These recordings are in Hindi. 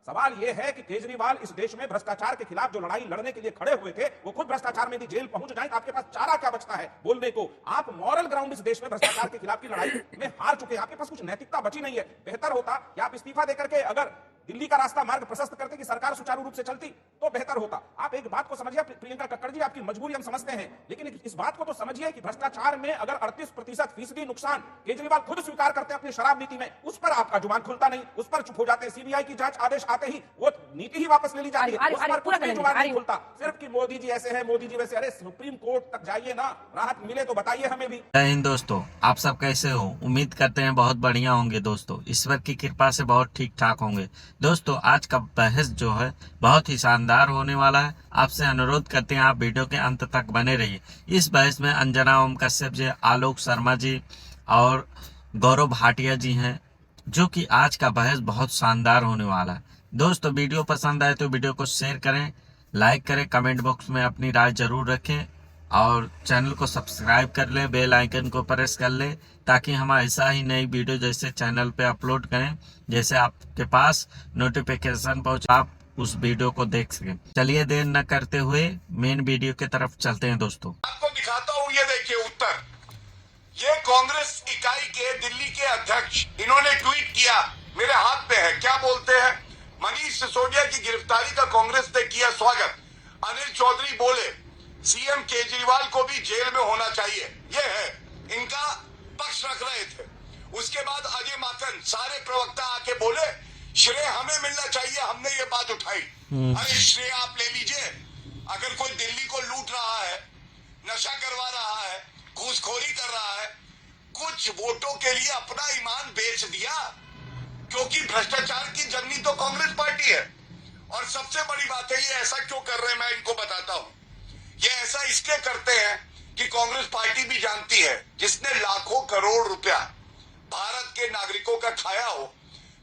सवाल ये है कि केजरीवाल इस देश में भ्रष्टाचार के खिलाफ जो लड़ाई लड़ने के लिए खड़े हुए थे, वो खुद भ्रष्टाचार में भी जेल पहुंच जाए तो आपके पास चारा क्या बचता है बोलने को। आप मॉरल ग्राउंड इस देश में भ्रष्टाचार के खिलाफ की लड़ाई में हार चुके हैं, आपके पास कुछ नैतिकता बची नहीं है। बेहतर होता कि आप इस्तीफा देकर के अगर दिल्ली का रास्ता मार्ग प्रशस्त करते कि सरकार सुचारू रूप से चलती तो बेहतर होता। आप एक बात को समझिए प्रियंका कक्कड़ जी, आपकी मजबूरी हम समझते हैं, लेकिन इस बात को तो समझिए कि भ्रष्टाचार में अगर 38% नुकसान केजरीवाल खुद स्वीकार करते हैं अपनी शराब नीति में, उस पर आपका जुबान खुलता नहीं, उस पर चुप हो जाते हैं। सीबीआई की जांच आदेश आते ही वो नीति ही वापस ले ली जाती है, उस पर कुछ भी जुबान नहीं खुलता, सिर्फ कि मोदी जी ऐसे हैं, मोदी जी वैसे। अरे सुप्रीम कोर्ट तक जाइए ना, राहत मिले तो बताइए हमें भी। जय हिंद दोस्तों, आप सब कैसे हो? उम्मीद करते हैं बहुत बढ़िया होंगे दोस्तों, ईश्वर की कृपा से बहुत ठीक ठाक होंगे। दोस्तों आज का बहस जो है बहुत ही शानदार होने वाला है। आपसे अनुरोध करते हैं आप वीडियो के अंत तक बने रहिए। इस बहस में अंजना ओम कश्यप जी, आलोक शर्मा जी और गौरव भाटिया जी हैं, जो कि आज का बहस बहुत शानदार होने वाला है। दोस्तों वीडियो पसंद आए तो वीडियो को शेयर करें, लाइक करें, कमेंट बॉक्स में अपनी राय जरूर रखें और चैनल को सब्सक्राइब कर लें, बेल आइकन को प्रेस कर लें ताकि हम ऐसा ही नई वीडियो जैसे चैनल पे अपलोड करें, जैसे आपके पास नोटिफिकेशन पहुंचे, आप उस वीडियो को देख सकें। चलिए देर न करते हुए मेन वीडियो की तरफ चलते हैं दोस्तों। आपको दिखाता हूँ, ये देखिए उत्तर। ये कांग्रेस इकाई के दिल्ली के अध्यक्ष, इन्होंने ट्वीट किया, मेरे हाथ में है, क्या बोलते हैं? मनीष सिसोदिया की गिरफ्तारी का कांग्रेस ने किया स्वागत। अनिल चौधरी बोले सीएम केजरीवाल को भी जेल में होना चाहिए। ये है इनका पक्ष रख रहे थे। उसके बाद अजय माकन, सारे प्रवक्ता आके बोले श्रेय हमें मिलना चाहिए, हमने ये बात उठाई। अरे श्रेय आप ले लीजिए। अगर कोई दिल्ली को लूट रहा है, नशा करवा रहा है, घूसखोरी कर रहा है, कुछ वोटों के लिए अपना ईमान बेच दिया, क्योंकि भ्रष्टाचार की जननी तो कांग्रेस पार्टी है। और सबसे बड़ी बात है, ये ऐसा क्यों कर रहे हैं मैं इनको बताता हूं। ये ऐसा इसलिए करते हैं कि कांग्रेस पार्टी भी जानती है जिसने लाखों करोड़ रुपया भारत के नागरिकों का खाया हो,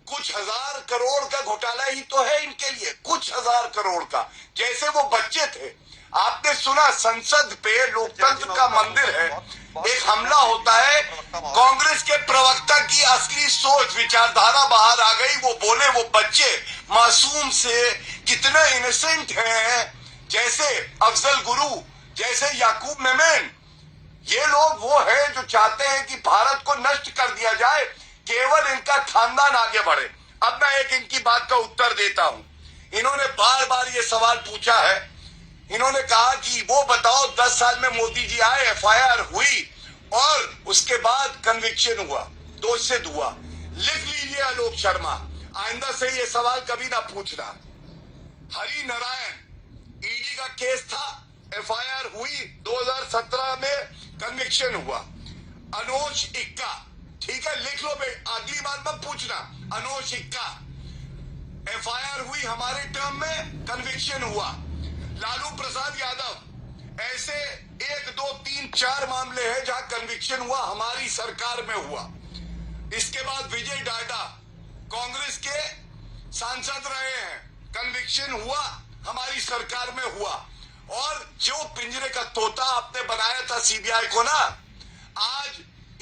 कुछ हजार करोड़ का घोटाला ही तो है इनके लिए, कुछ हजार करोड़ का। जैसे वो बच्चे थे, आपने सुना संसद पे लोकतंत्र का मंदिर है, एक हमला होता है, कांग्रेस के प्रवक्ता की असली सोच विचारधारा बाहर आ गई। वो बोले वो बच्चे मासूम से कितने इनोसेंट हैं, जैसे अफजल गुरु, जैसे याकूब मेमन। ये लोग वो हैं जो चाहते हैं कि भारत को नष्ट कर दिया जाए, केवल इनका खानदान आगे बढ़े। अब मैं एक इनकी बात का उत्तर देता हूं। इन्होंने बार बार ये सवाल पूछा है। इन्होंने कहा कि वो बताओ 10 साल में मोदी जी आए, एफआईआर हुई और उसके बाद कन्विक्शन हुआ, दोष सिद्ध हुआ। लिख लीजिए आलोक शर्मा, आइंदा से ये सवाल कभी ना पूछना। हरि नारायण, ईडी का केस था, एफआईआर हुई, 2017 में कन्विक्शन हुआ। अनोज इक्का, ठीक है लिख लो भाई, अगली बार मत पूछना। अनोज इक्का, एफआईआर हुई हमारे टर्म में, कन्विक्शन हुआ। लालू प्रसाद यादव, ऐसे 1 2 3 4 मामले हैं जहां कन्विक्शन हुआ, हमारी सरकार में हुआ। इसके बाद विजय डाडा कांग्रेस के सांसद रहे हैं, कन्विक्शन हुआ, हमारी सरकार में हुआ। और जो पिंजरे का तोता आपने बनाया था सीबीआई को ना, आज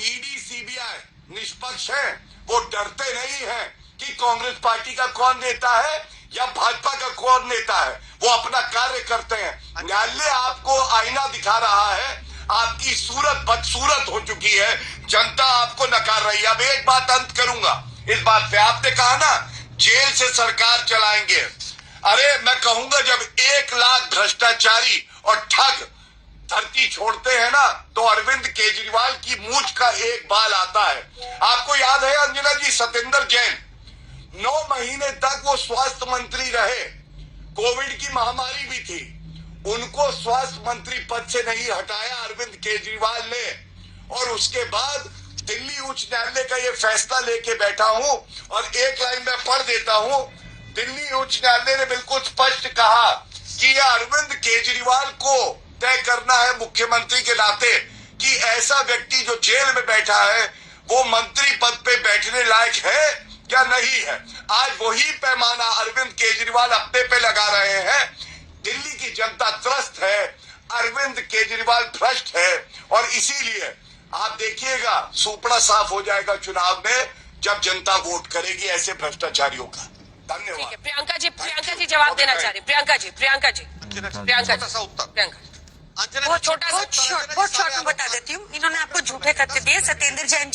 ईडी सीबीआई निष्पक्ष है, वो डरते नहीं है कि कांग्रेस पार्टी का कौन नेता है या भाजपा का कौन नेता है, वो अपना कार्य करते हैं। न्यायालय आपको आईना दिखा रहा है, आपकी सूरत बदसूरत हो चुकी है, जनता आपको नकार रही है। अब एक बात अंत करूंगा इस बात पे, आपने कहा ना जेल से सरकार चलाएंगे। अरे मैं कहूंगा जब 1 लाख भ्रष्टाचारी और ठग धरती छोड़ते हैं ना, तो अरविंद केजरीवाल की मूंछ का एक बाल आता है। आपको याद है अंजना जी, सत्येंद्र जैन 9 महीने तक वो स्वास्थ्य मंत्री रहे, कोविड की महामारी भी थी, उनको स्वास्थ्य मंत्री पद से नहीं हटाया अरविंद केजरीवाल ने। और उसके बाद दिल्ली उच्च न्यायालय का ये फैसला लेके बैठा हूं और एक लाइन में पढ़ देता हूं। दिल्ली उच्च न्यायालय ने बिल्कुल स्पष्ट कहा कि यह अरविंद केजरीवाल को तय करना है मुख्यमंत्री के नाते कि ऐसा व्यक्ति जो जेल में बैठा है वो मंत्री पद पे बैठने लायक है या नहीं है। आज वही पैमाना अरविंद केजरीवाल अपने पे लगा रहे हैं। दिल्ली की जनता त्रस्त है, अरविंद केजरीवाल भ्रष्ट है, और इसीलिए आप देखिएगा सुपड़ा साफ हो जाएगा चुनाव में जब जनता वोट करेगी ऐसे भ्रष्टाचारियों का। धन्यवाद। ठीक है, प्रियंका जी जवाब देना चाह रही। प्रियंका जी छोटा सा उत्तर। प्रियंका बहुत शॉर्ट में बता देती हूँ। इन्होंने आपको झूठे खर्चे दिए। सत्येंद्र जैन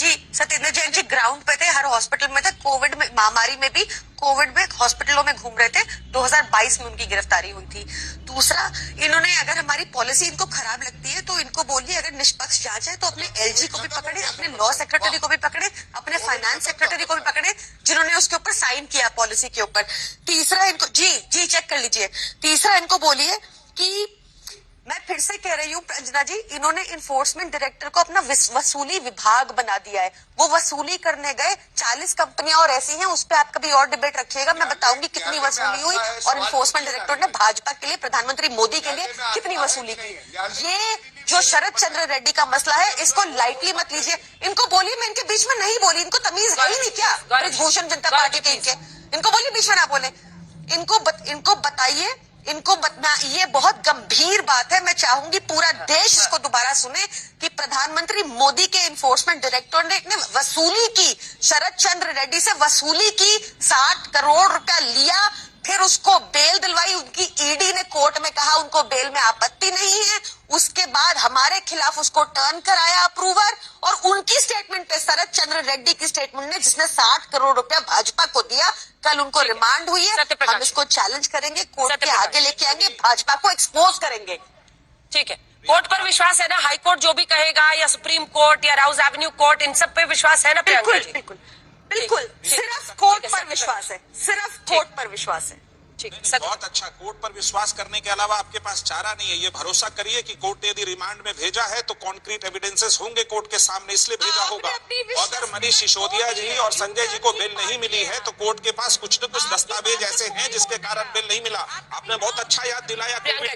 जी ग्राउंड पे थे, हर हॉस्पिटल में थे। कोविड में, महामारी में भी कोविड में हॉस्पिटलों में घूम रहे थे। 2022 में उनकी गिरफ्तारी हुई थी। दूसरा, इन्होंने, अगर हमारी पॉलिसी इनको खराब लगती है तो इनको बोलिए अगर निष्पक्ष जांच है तो अपने एलजी को भी पकड़े, अपने लॉ सेक्रेटरी को भी पकड़े, अपने फाइनेंस सेक्रेटरी को भी पकड़े जिन्होंने उसके ऊपर साइन किया पॉलिसी के ऊपर। तीसरा, इनको जी चेक कर लीजिए। तीसरा, इनको बोलिए कि मैं फिर से कह रही हूँ अंजना जी, इन्होंने इन्फोर्समेंट डायरेक्टर को अपना वसूली विभाग बना दिया है। वो वसूली करने गए। 40 कंपनियां और ऐसी हैं, उस पर आप कभी और डिबेट रखिएगा। मैं बताऊंगी कितनी वसूली हुई और इन्फोर्समेंट डायरेक्टर ने भाजपा के लिए, प्रधानमंत्री मोदी के लिए कितनी वसूली की। ये जो शरद चंद्र रेड्डी का मसला है, इसको लाइटली मत लीजिए। इनको बोलिए, मैं इनके बीच में नहीं बोली, इनको तमीज है ही नहीं क्या ब्रजभूषण जनता पार्टी के इनको बोलिए बीच में ना बोले। इनको बताइए, ये बहुत गंभीर बात है। मैं चाहूंगी पूरा देश इसको दोबारा सुने कि प्रधानमंत्री मोदी के इन्फोर्समेंट डायरेक्टर ने वसूली की, शरद चंद्र रेड्डी से वसूली की, 60 करोड़ रुपया लिया, फिर उसको बेल दिलवाई। उनकी ईडी ने कोर्ट में कहा उनको बेल में आपत्ति नहीं है। उसके बाद हमारे खिलाफ उसको टर्न कराया अप्रूवर, और उनकी स्टेटमेंट पे, शरद चंद्र रेड्डी की स्टेटमेंट ने, जिसने 60 करोड़ रुपया भाजपा को दिया, कल उनको रिमांड हुई है। हम इसको चैलेंज करेंगे, कोर्ट के आगे लेके आएंगे, भाजपा को एक्सपोज करेंगे। ठीक है, कोर्ट पर विश्वास है ना? हाई कोर्ट जो भी कहेगा, या सुप्रीम कोर्ट या राउज एवेन्यू कोर्ट, इन सब पे विश्वास है ना प्रियंका जी? बिल्कुल, सिर्फ कोर्ट पर विश्वास है, सिर्फ कोर्ट पर विश्वास है। बहुत अच्छा। कोर्ट पर विश्वास करने के अलावा आपके पास चारा नहीं है। ये भरोसा करिए कि कोर्ट ने यदि रिमांड में भेजा है तो कॉन्क्रीट एविडेंसेस होंगे कोर्ट के सामने, इसलिए भेजा होगा। अगर मनीष सिसोदिया जी और संजय जी को बेल नहीं मिली है तो कोर्ट के पास कुछ न कुछ दस्तावेज ऐसे हैं जिसके कारण बेल नहीं मिला। आपने बहुत अच्छा याद दिलाया। कोविड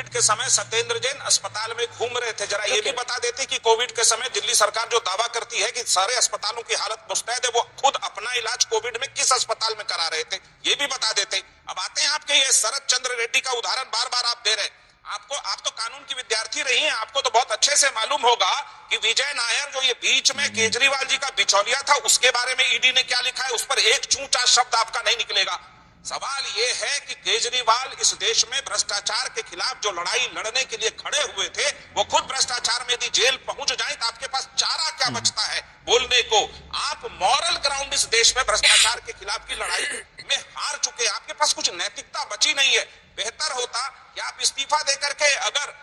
के समय सत्येंद्र जैन अस्पताल में घूम रहे थे। जरा ये भी बता देते कि कोविड के समय दिल्ली सरकार जो दावा करती है कि सारे अस्पतालों की हालत मुस्तैद है, वो खुद अपना इलाज कोविड में किस अस्पताल में करा रहे थे, ये भी बता देते। अब आते हैं आपके ये शरद चंद्र रेड्डी का उदाहरण बार बार आप दे रहे हैं। आप तो कानून की विद्यार्थी रही हैं, आपको तो बहुत अच्छे से मालूम होगा कि विजय नायर जो ये बीच में केजरीवाल जी का बिचौलिया था, उसके बारे में ईडी ने क्या लिखा है, उस पर एक चूचा शब्द आपका नहीं निकलेगा। सवाल ये है कि केजरीवाल इस देश में भ्रष्टाचार के खिलाफ जो लड़ाई लड़ने के लिए खड़े हुए थे, वो खुद भ्रष्टाचार में यदि जेल पहुंच जाए तो आपके पास चारा क्या बचता है बोलने को। आप मॉरल ग्राउंड इस देश में भ्रष्टाचार के खिलाफ की लड़ाई में हार चुके, आपके पास कुछ नैतिकता बची नहीं है। बेहतर होता कि आप इस्तीफा देकर के अगर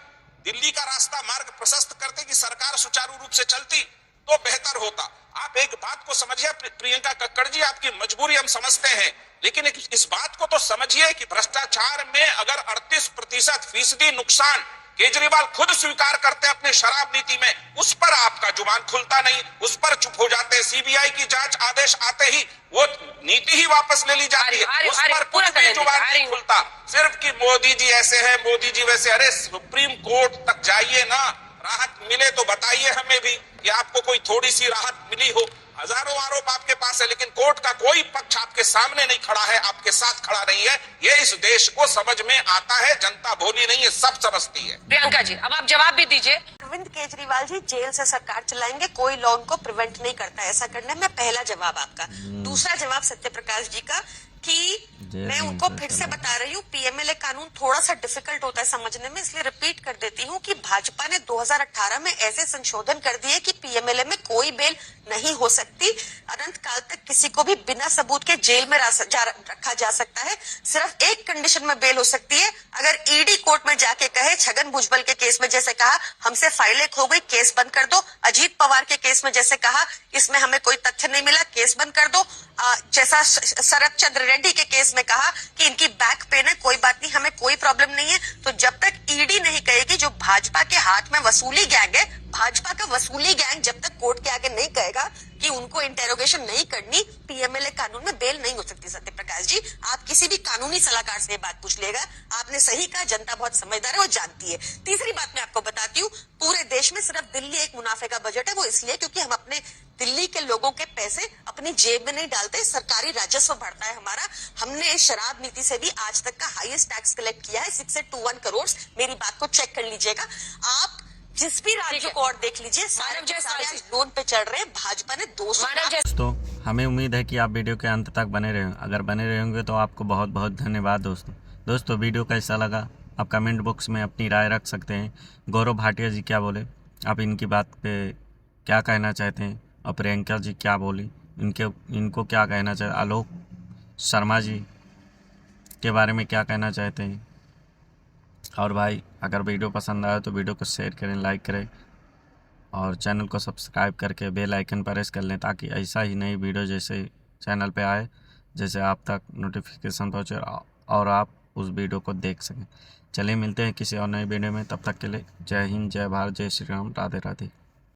दिल्ली का रास्ता मार्ग प्रशस्त करते कि सरकार सुचारू रूप से चलती तो बेहतर होता। आप एक बात को समझिए प्रियंका कक्कड़ जी, आपकी मजबूरी हम समझते हैं, लेकिन इस बात को तो समझिए कि भ्रष्टाचार में अगर 38% नुकसान केजरीवाल खुद स्वीकार करते हैं अपनी शराब नीति में, उस पर आपका जुबान खुलता नहीं, उस पर चुप हो जाते हैं। सीबीआई की जांच आदेश आते ही वो नीति ही वापस ले ली जाती है, उस पर कुछ भी जुबान नहीं खुलता। सिर्फ कि मोदी जी ऐसे हैं, मोदी जी वैसे। अरे सुप्रीम कोर्ट तक जाइए ना, राहत मिले तो बताइए हमें भी कि आपको कोई थोड़ी सी राहत मिली हो। हजारों आरोप आपके पास है, लेकिन कोर्ट का कोई पक्ष आपके सामने नहीं खड़ा है, आपके साथ खड़ा नहीं है। ये इस देश को समझ में आता है, जनता भोली नहीं है, सब समझती है। प्रियंका जी, अब आप जवाब भी दीजिए। अरविंद केजरीवाल जी जेल से सरकार चलाएंगे, कोई लॉ उनको प्रिवेंट नहीं करता ऐसा करने में। पहला जवाब आपका। दूसरा जवाब सत्यप्रकाश जी का कि मैं उनको फिर से बता रही हूँ, पीएमएलए कानून थोड़ा सा डिफिकल्ट होता है समझने में, इसलिए रिपीट कर देती हूँ कि भाजपा ने 2018 में ऐसे संशोधन कर दिए कि पीएमएलए में कोई बेल नहीं हो सकती। अनंत काल तक किसी को भी बिना सबूत के जेल में रखा जा सकता है। सिर्फ एक कंडीशन में बेल हो सकती है, अगर ईडी कोर्ट में जाके कहे, छगन भुजबल के केस में जैसे कहा हमसे फाइलें खो गई, केस बंद कर दो। अजीत पवार के केस में जैसे कहा इसमें हमें कोई तथ्य नहीं मिला, केस बंद कर दो। जैसा शरद चंद्र रेड्डी के केस में कहा कि इनकी बैक पेन है, कोई बात नहीं, हमें कोई प्रॉब्लम नहीं है। तो जब तक ईडी नहीं कहेगी जो भाजपा के हाथ में वसूली गैंग है, भाजपा का वसूली गैंग जब तक कोर्ट के आगे नहीं कहेगा कि उनको इंटेरोगेशन नहीं करनी, पीएमएलए कानून में बेल नहीं हो सकती। सत्यप्रकाश जी, आप किसी भी कानूनी सलाहकार से ये बात पूछ लेगा, आपने सही कहा, जनता बहुत समझदार है, वो जानती है। तीसरी बात मैं आपको बताती हूँ, पूरे देश में सिर्फ दिल्ली एक मुनाफे का बजट है, वो इसलिए क्योंकि हम अपने दिल्ली के लोगों के पैसे अपनी जेब में नहीं डालते, सरकारी राजस्व बढ़ता है हमारा। हमने शराब नीति से भी आज तक का हाईएस्ट टैक्स कलेक्ट किया है, 621 करोड़। मेरी बात को चेक कर लीजिएगा आप, जिस भी राज्य को और देख लीजिए, सारे लोन पे चढ़ रहे हैं। भाजपा ने 200 हमें उम्मीद है कि आप वीडियो के अंत तक बने रहें। अगर बने रहेंगे तो आपको बहुत बहुत धन्यवाद दोस्तों वीडियो कैसा लगा आप कमेंट बॉक्स में अपनी राय रख सकते हैं। गौरव भाटिया जी क्या बोले, आप इनकी बात पे क्या कहना चाहते हैं, और प्रियंका जी क्या बोली, इनको क्या कहना चाहते, आलोक शर्मा जी के बारे में क्या कहना चाहते हैं। और भाई अगर वीडियो पसंद आए तो वीडियो को शेयर करें, लाइक करें और चैनल को सब्सक्राइब करके बेल आइकन प्रेस कर लें, ताकि ऐसा ही नई वीडियो जैसे चैनल पे आए जैसे आप तक नोटिफिकेशन पहुँचे और आप उस वीडियो को देख सकें। चलिए मिलते हैं किसी और नई वीडियो में, तब तक के लिए जय हिंद, जय भारत, जय श्री राम, राधे राधे।